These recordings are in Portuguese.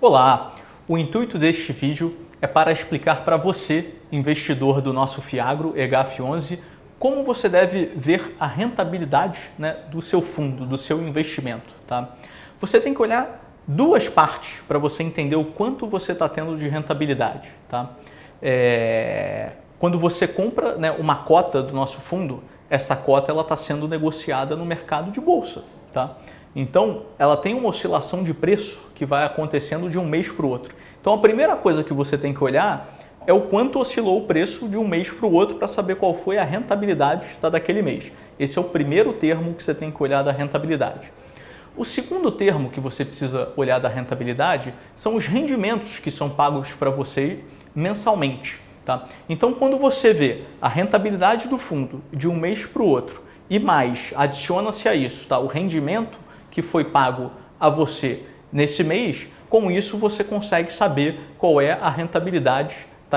Olá! O intuito deste vídeo é para explicar para você, investidor do nosso Fiagro EGAF11, como você deve ver a rentabilidade, do seu fundo, do seu investimento. Tá? Você tem que olhar duas partes para você entender o quanto você está tendo de rentabilidade. Tá? Quando você compra uma cota do nosso fundo, essa cota está sendo negociada no mercado de bolsa. Tá? Então, ela tem uma oscilação de preço que vai acontecendo de um mês para o outro. Então, a primeira coisa que você tem que olhar é o quanto oscilou o preço de um mês para o outro para saber qual foi a rentabilidade daquele mês. Esse é o primeiro termo que você tem que olhar da rentabilidade. O segundo termo que você precisa olhar da rentabilidade são os rendimentos que são pagos para você mensalmente. Tá? Então, quando você vê a rentabilidade do fundo de um mês para o outro e mais adiciona-se a isso o rendimento que foi pago a você nesse mês, com isso você consegue saber qual é a rentabilidade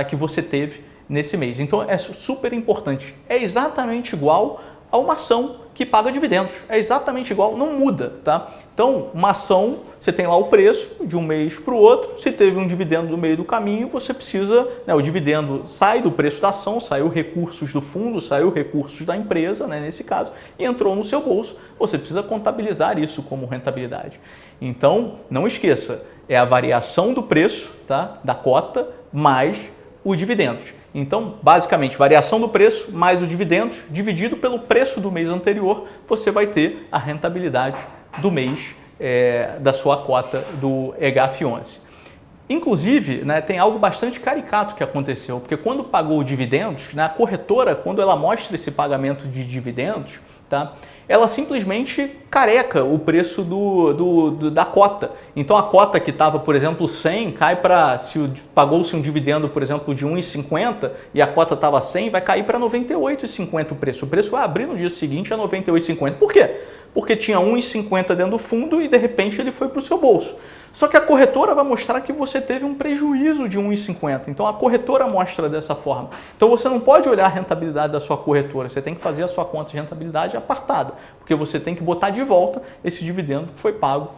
que você teve nesse mês. Então é super importante. É exatamente igual a uma ação que paga dividendos. É exatamente igual, não muda. Tá? Então, uma ação, você tem lá o preço de um mês para o outro. Se teve um dividendo no meio do caminho, você precisa, o dividendo sai do preço da ação, saiu recursos do fundo, saiu recursos da empresa, nesse caso, e entrou no seu bolso. Você precisa contabilizar isso como rentabilidade. Então, não esqueça, é a variação do preço da cota mais o dividendos. Então, basicamente, variação do preço mais o dividendos dividido pelo preço do mês anterior, você vai ter a rentabilidade do mês da sua cota do EGAF11. Inclusive, tem algo bastante caricato que aconteceu, porque quando pagou dividendos, a corretora, quando ela mostra esse pagamento de dividendos, ela simplesmente careca o preço da cota. Então a cota que estava, por exemplo, 100, cai para, pagou-se um dividendo, por exemplo, de 1,50 e a cota estava 100, vai cair para 98,50 o preço. O preço vai abrir no dia seguinte a 98,50. Por quê? Porque tinha 1,50 dentro do fundo e de repente ele foi para o seu bolso. Só que a corretora vai mostrar que você teve um prejuízo de 1,50. Então a corretora mostra dessa forma. Então você não pode olhar a rentabilidade da sua corretora, você tem que fazer a sua conta de rentabilidade apartada, porque você tem que botar de volta esse dividendo que foi pago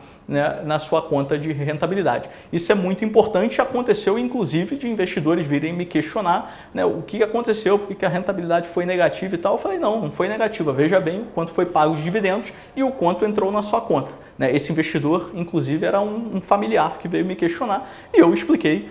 na sua conta de rentabilidade. Isso é muito importante, aconteceu inclusive de investidores virem me questionar o que aconteceu, por que a rentabilidade foi negativa e tal. Eu falei, não foi negativa, veja bem o quanto foi pago de dividendos e o quanto entrou na sua conta. Esse investidor, inclusive, era um familiar que veio me questionar e eu expliquei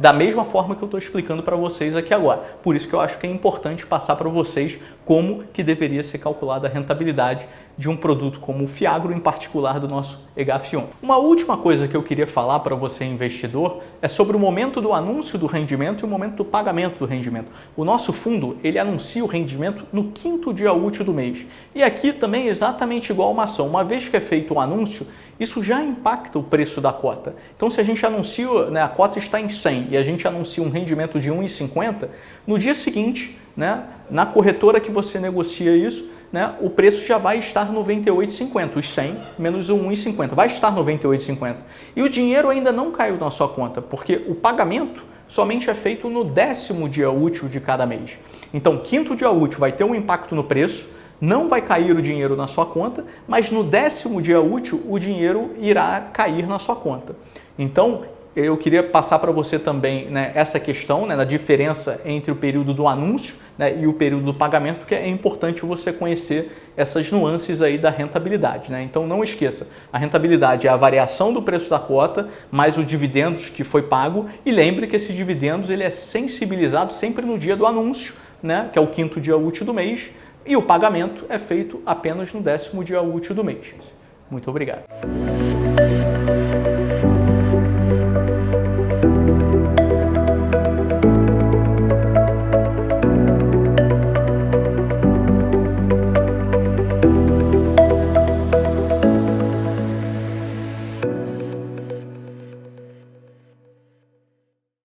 da mesma forma que eu estou explicando para vocês aqui agora. Por isso que eu acho que é importante passar para vocês como que deveria ser calculada a rentabilidade de um produto como o Fiagro, em particular do nosso EGAF11. Uma última coisa que eu queria falar para você, investidor, é sobre o momento do anúncio do rendimento e o momento do pagamento do rendimento. O nosso fundo, ele anuncia o rendimento no 5º dia útil do mês. E aqui também é exatamente igual a uma ação. Uma vez que é feito o anúncio, isso já impacta o preço da cota. Então, se a gente anuncia, a cota está em 100 e a gente anuncia um rendimento de 1,50, no dia seguinte, na corretora que você negocia isso, o preço já vai estar 98,50, os 100 menos o 1,50, vai estar 98,50. E o dinheiro ainda não caiu na sua conta, porque o pagamento somente é feito no 10º dia útil de cada mês. Então, 5º dia útil vai ter um impacto no preço, não vai cair o dinheiro na sua conta, mas no 10º dia útil o dinheiro irá cair na sua conta. Então, eu queria passar para você também essa questão da diferença entre o período do anúncio e o período do pagamento, porque é importante você conhecer essas nuances aí da rentabilidade. Então não esqueça, a rentabilidade é a variação do preço da cota mais o dividendos que foi pago, e lembre que esse dividendos ele é sensibilizado sempre no dia do anúncio, que é o 5º dia útil do mês, e o pagamento é feito apenas no 10º dia útil do mês. Muito obrigado.